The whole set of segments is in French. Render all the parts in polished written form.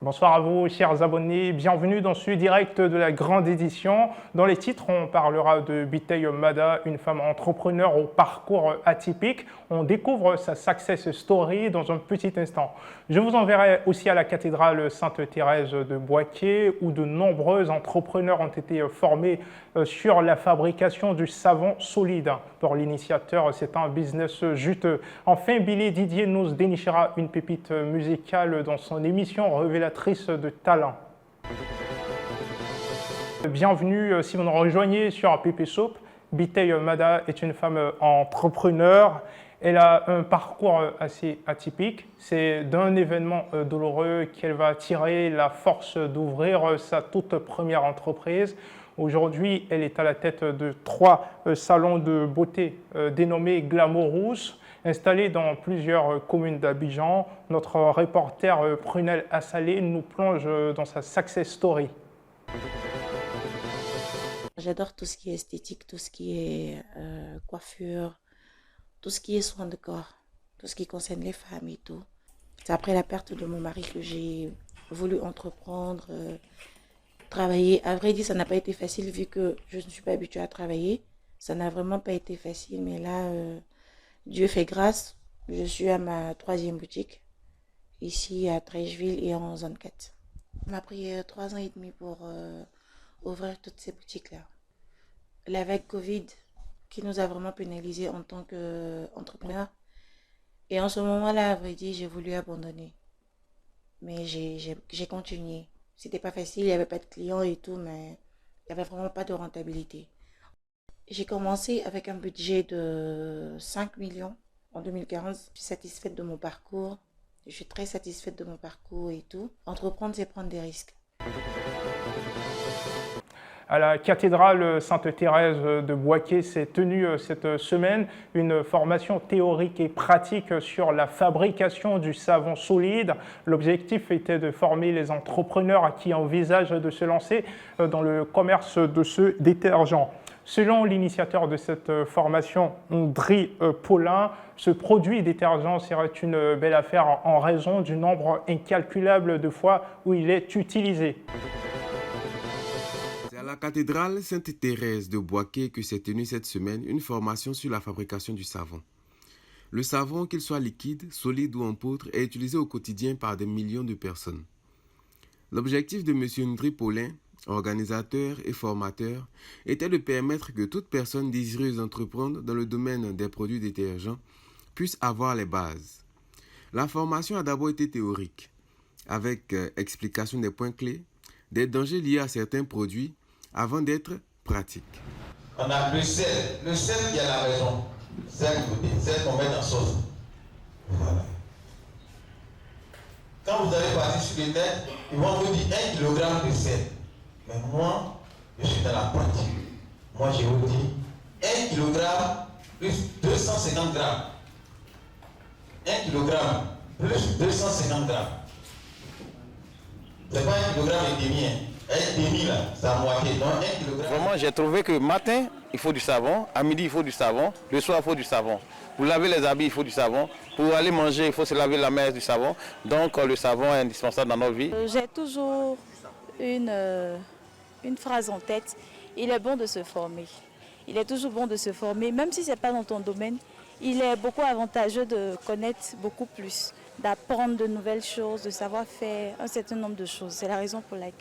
Bonsoir à vous, chers abonnés. Bienvenue dans ce direct de la grande édition. Dans les titres, on parlera de Bitey Mada, une femme entrepreneur au parcours atypique. On découvre sa success story dans un petit instant. Je vous enverrai aussi à la cathédrale Sainte-Thérèse de Boaké, où de nombreux entrepreneurs ont été formés sur la fabrication du savon solide. Pour l'initiateur, c'est un business juteux. Enfin, Billy Didier nous dénichera une pépite musicale dans son émission révélatrice de talent. Bienvenue si vous nous rejoignez sur Pépé Soup. Bitey Mada est une femme entrepreneur. Elle a un parcours assez atypique. C'est d'un événement douloureux qu'elle va tirer la force d'ouvrir sa toute première entreprise. Aujourd'hui, elle est à la tête de 3 salons de beauté dénommés Glamourous, installés dans plusieurs communes d'Abidjan. Notre reporter Prunel Assalé nous plonge dans sa success story. J'adore tout ce qui est esthétique, tout ce qui est coiffure, tout ce qui est soin de corps, tout ce qui concerne les femmes et tout. C'est après la perte de mon mari que j'ai voulu entreprendre, travailler. À vrai dire, ça n'a pas été facile vu que je ne suis pas habituée à travailler. Ça n'a vraiment pas été facile, mais là, Dieu fait grâce. Je suis à ma 3e boutique, ici à Trècheville et en zone 4. Ça m'a pris 3 ans et demi pour ouvrir toutes ces boutiques-là. La vague Covid qui nous a vraiment pénalisés en tant qu'entrepreneur. Et en ce moment-là, à vrai dire, j'ai voulu abandonner. Mais j'ai continué. C'était pas facile, il n'y avait pas de clients et tout, mais il n'y avait vraiment pas de rentabilité. J'ai commencé avec un budget de 5 millions en 2015. Je suis satisfaite de mon parcours. Je suis très satisfaite de mon parcours et tout. Entreprendre, c'est prendre des risques. À la cathédrale Sainte-Thérèse de Boaké s'est tenue cette semaine une formation théorique et pratique sur la fabrication du savon solide. L'objectif était de former les entrepreneurs qui envisagent de se lancer dans le commerce de ce détergent. Selon l'initiateur de cette formation, André Paulin, ce produit détergent serait une belle affaire en raison du nombre incalculable de fois où il est utilisé. C'est à la cathédrale Sainte-Thérèse de Boaké que s'est tenue cette semaine une formation sur la fabrication du savon. Le savon, qu'il soit liquide, solide ou en poudre, est utilisé au quotidien par des millions de personnes. L'objectif de M. André Paulin, organisateur et formateur, était de permettre que toute personne désireuse d'entreprendre dans le domaine des produits détergents puisse avoir les bases. La formation a d'abord été théorique, avec explication des points clés, des dangers liés à certains produits, avant d'être pratique. On a le sel qui est à la maison, sel qu'on met dans sauce. Voilà. Quand vous allez partir sur les net, ils vont vous dire 1 kg de sel. Mais moi, je suis dans la pratique. Moi, je vous dis 1 kg plus 250 grammes. 1 kg plus 250 grammes. C'est pas 1 kg et demi. Un demi là, c'est à moitié. Donc 1 kg. Vraiment, j'ai trouvé que matin, il faut du savon, à midi, il faut du savon, le soir, il faut du savon. Pour laver les habits, il faut du savon. Pour aller manger, il faut se laver la main avec du savon. Donc, le savon est indispensable dans nos vies. J'ai toujours une phrase en tête. Il est bon de se former. Il est toujours bon de se former, même si ce n'est pas dans ton domaine. Il est beaucoup avantageux de connaître beaucoup plus, d'apprendre de nouvelles choses, de savoir faire un certain nombre de choses. C'est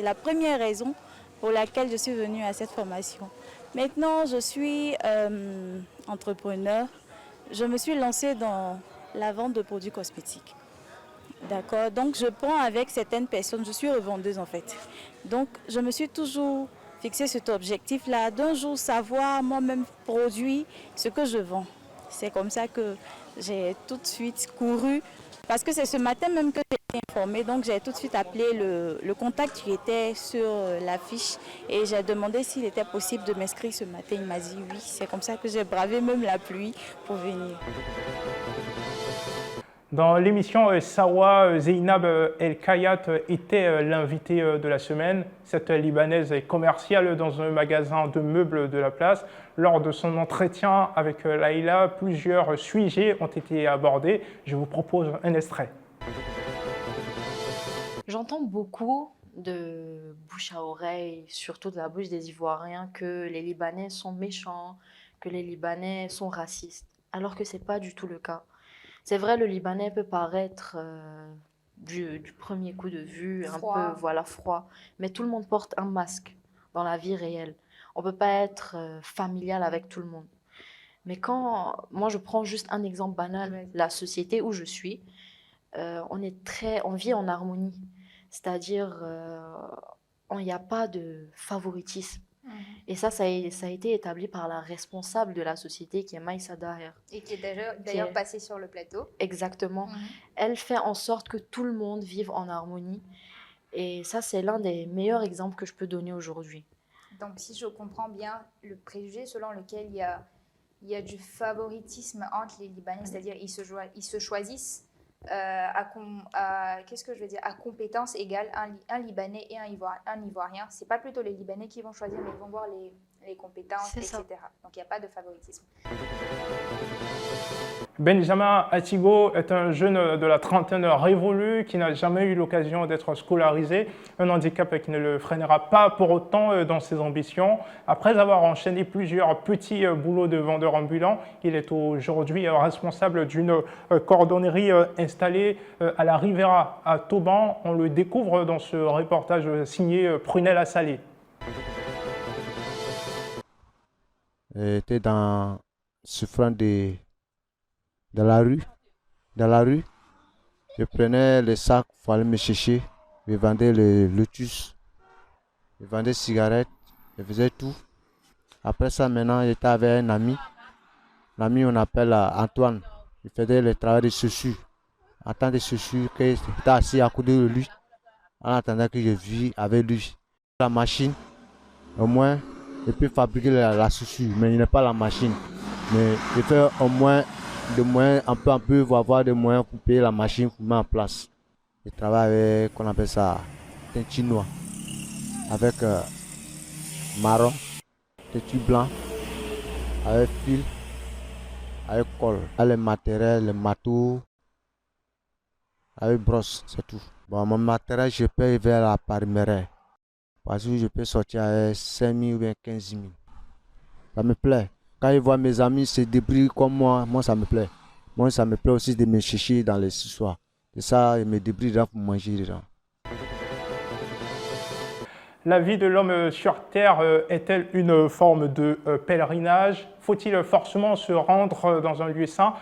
la première raison pour laquelle je suis venue à cette formation. Maintenant, je suis entrepreneur. Je me suis lancée dans la vente de produits cosmétiques. D'accord. Donc, je prends avec certaines personnes. Je suis revendeuse en fait. Donc, je me suis toujours fixé cet objectif-là, d'un jour savoir moi-même produire ce que je vends. C'est comme ça que j'ai tout de suite couru. Parce que c'est ce matin même que j'ai été informée, donc j'ai tout de suite appelé le contact qui était sur l'affiche et j'ai demandé s'il était possible de m'inscrire ce matin. Il m'a dit oui, c'est comme ça que j'ai bravé même la pluie pour venir. Dans l'émission Sawa, Zeynab El Kayat était l'invitée de la semaine. Cette Libanaise est commerciale dans un magasin de meubles de la place. Lors de son entretien avec Laïla, plusieurs sujets ont été abordés. Je vous propose un extrait. J'entends beaucoup de bouche à oreille, surtout de la bouche des Ivoiriens, que les Libanais sont méchants, que les Libanais sont racistes, alors que ce n'est pas du tout le cas. C'est vrai, le Libanais peut paraître du premier coup de vue Froid. un peu voilà, froid, mais tout le monde porte un masque dans la vie réelle. On ne peut pas être familial avec tout le monde. Mais moi je prends juste un exemple banal, la société où je suis, on vit en harmonie. C'est-à-dire, il n'y a pas de favoritisme. Et ça a été établi par la responsable de la société qui est Maïssa Daher. Et qui est d'ailleurs passée sur le plateau. Exactement. Elle fait en sorte que tout le monde vive en harmonie. Et ça, c'est l'un des meilleurs exemples que je peux donner aujourd'hui. Donc, si je comprends bien, le préjugé selon lequel il y a du favoritisme entre les Libanais, c'est-à-dire ils se choisissent qu'est-ce que je veux dire, à compétence égale un Libanais et un Ivoirien. C'est pas plutôt les Libanais qui vont choisir, mais ils vont voir les compétences, etc. Donc il n'y a pas de favoritisme. Benjamin Atigo est un jeune de la trentaine révolue qui n'a jamais eu l'occasion d'être scolarisé, un handicap qui ne le freinera pas pour autant dans ses ambitions. Après avoir enchaîné plusieurs petits boulots de vendeur ambulant, il est aujourd'hui responsable d'une cordonnerie installée à la Rivera à Toban. On le découvre dans ce reportage signé Prunel Assalé. J'étais souffrant dans la rue, je prenais les sacs pour aller me chercher, je vendais le lotus, je vendais cigarettes, je faisais tout. Après ça, maintenant, j'étais avec un ami. L'ami, on appelle Antoine, il faisait le travail de chaussures. En tant que chaussures, j'étais assis à côté de lui, en attendant que je vis avec lui. La machine, au moins, je peux fabriquer la chaussure, mais il n'est pas la machine. Mais je fais au moins des moyens, un peu, pour avoir des moyens pour payer la machine pour mettre en place. Je travaille avec, qu'on appelle ça, teinture noire, avec marron, teinture blanc, avec fil, avec colle, avec les matériels, les marteaux, avec brosse, c'est tout. Bon, mon matériel, je paye vers la pariméraire. Parce que je peux sortir à 5 000 ou bien 15 000. Ça me plaît. Quand je vois mes amis se débrouiller comme moi ça me plaît. Moi, ça me plaît aussi de me chercher dans les soirs. C'est ça, je me débrouille dedans pour manger dedans. La vie de l'homme sur Terre est-elle une forme de pèlerinage? Faut-il forcément se rendre dans un lieu saint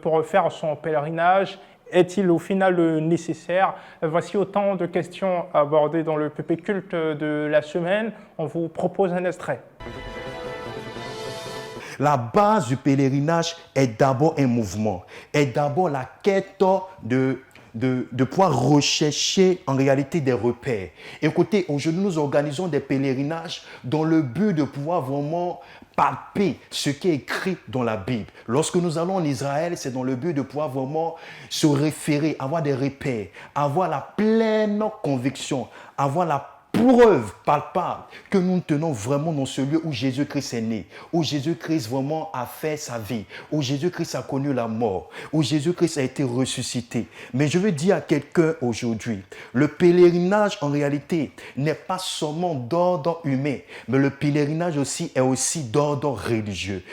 pour faire son pèlerinage? Est-il au final nécessaire? Voici autant de questions abordées dans le PP Culte de la semaine. On vous propose un extrait. La base du pèlerinage est d'abord un mouvement, est d'abord la quête de pouvoir rechercher en réalité des repères. Écoutez, aujourd'hui nous organisons des pèlerinages dans le but de pouvoir vraiment palper ce qui est écrit dans la Bible. Lorsque nous allons en Israël, c'est dans le but de pouvoir vraiment se référer, avoir des repères, avoir la pleine conviction, avoir la preuve palpable que nous tenons vraiment dans ce lieu où Jésus-Christ est né, où Jésus-Christ vraiment a fait sa vie, où Jésus-Christ a connu la mort, où Jésus-Christ a été ressuscité. Mais je veux dire à quelqu'un aujourd'hui, le pèlerinage en réalité n'est pas seulement d'ordre humain, mais le pèlerinage aussi est aussi d'ordre religieux.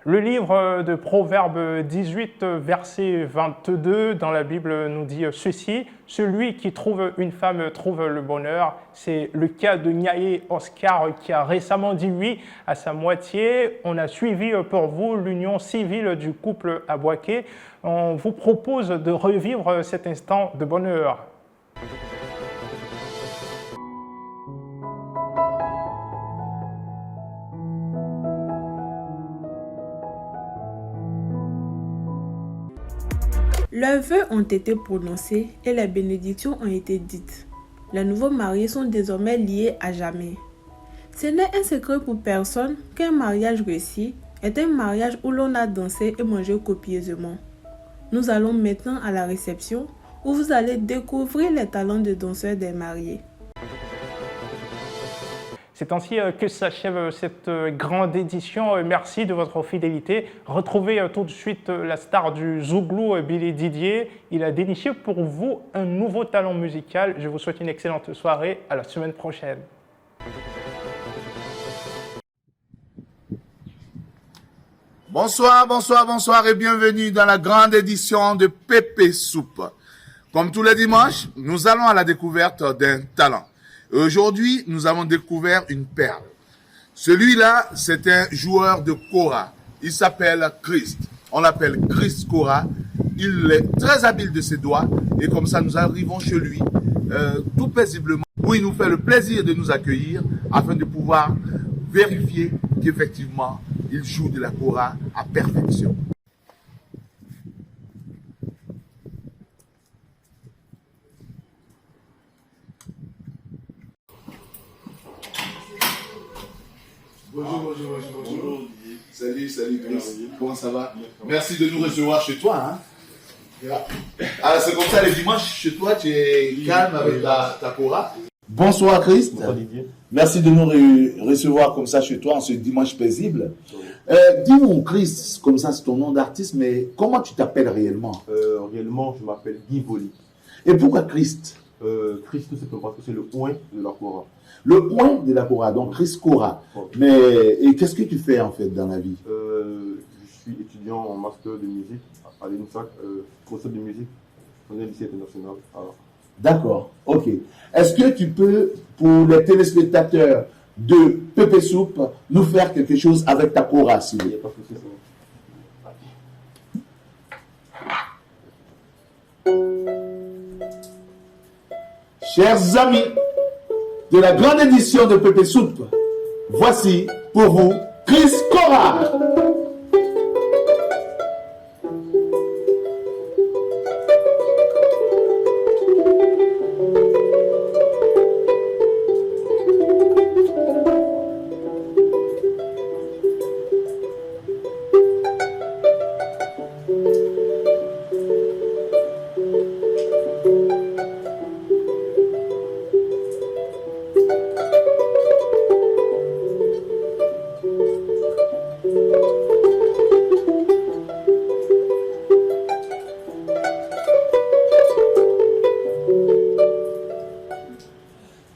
Le livre de Proverbes 18, verset 22 dans la Bible nous dit ceci: « Celui qui trouve une femme trouve le bonheur ». C'est le cas de Niaé Oscar qui a récemment dit oui à sa moitié. On a suivi pour vous l'union civile du couple à Boaké. On vous propose de revivre cet instant de bonheur. Leurs vœux ont été prononcés et les bénédictions ont été dites. Les nouveaux mariés sont désormais liés à jamais. Ce n'est un secret pour personne qu'un mariage réussi est un mariage où l'on a dansé et mangé copieusement. Nous allons maintenant à la réception où vous allez découvrir les talents de danseurs des mariés. C'est ainsi que s'achève cette grande édition. Merci de votre fidélité. Retrouvez tout de suite la star du Zouglou, Billy Didier. Il a déniché pour vous un nouveau talent musical. Je vous souhaite une excellente soirée. À la semaine prochaine. Bonsoir, bonsoir, bonsoir et bienvenue dans la grande édition de Pépé Soupe. Comme tous les dimanches, nous allons à la découverte d'un talent. Aujourd'hui, nous avons découvert une perle. Celui-là, c'est un joueur de kora. Il s'appelle Christ. On l'appelle Christ Kora. Il est très habile de ses doigts et comme ça, nous arrivons chez lui tout paisiblement où il nous fait le plaisir de nous accueillir afin de pouvoir vérifier qu'effectivement, il joue de la kora à perfection. Bonjour. Salut, Chris. Comment ça va? Merci de nous recevoir chez toi. Alors, c'est comme ça, les dimanches, chez toi, tu es calme avec ta kora. Bonsoir, Christ. Merci de nous recevoir comme ça chez toi en ce dimanche paisible. Dis-nous, Christ, comme ça, c'est ton nom d'artiste, mais comment tu t'appelles réellement? Réellement, je m'appelle Guy Voli. Et pourquoi Christ? Christ, c'est parce que c'est le point de la kora. Le point de la kora, donc Christ Kora. Mais et qu'est-ce que tu fais en fait dans la vie? Je suis étudiant en master de musique à l'INSAC, professeur de musique, on est lycée international. D'accord, ok. Est-ce que tu peux, pour les téléspectateurs de Pépé Soupe, nous faire quelque chose avec ta kora, s'il vous plaît? Chers amis de la grande édition de Pépé Soupe, voici pour vous Christ Kora.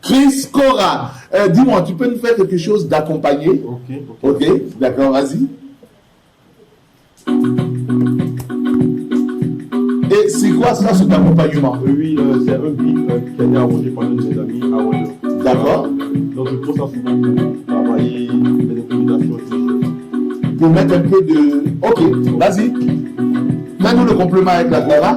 Christ Kora, dis-moi, tu peux nous faire quelque chose d'accompagné? Ok, d'accord, vas-y. Et c'est quoi ça, cet accompagnement? Oui, c'est un beat qui a été arrangé par l'un de mes amis à Wonder. D'accord. Donc je prends ça souvent pour travailler les improvisations. Pour mettre un peu de... Ok, vas-y. Fais-nous le complément avec la kora.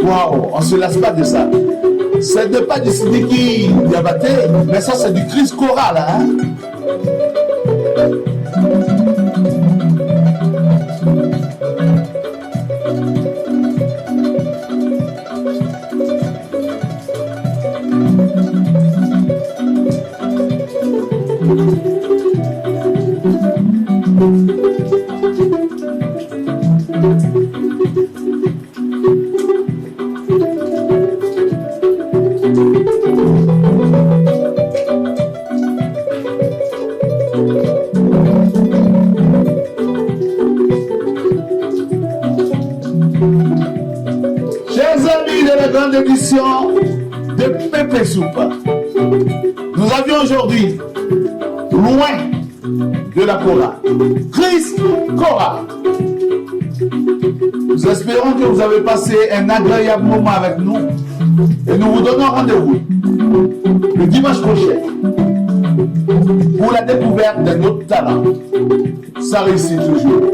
Waouh, on ne se lasse pas de ça. Ce n'est pas du Sidiki Diabaté, mais ça c'est du Christ Kora là. Hein? grande édition de Pépé Soupe. Nous avions aujourd'hui, loin de la Cora, Chris Cora. Nous espérons que vous avez passé un agréable moment avec nous et nous vous donnons rendez-vous le dimanche prochain pour la découverte d'un autre talent. Ça réussit toujours.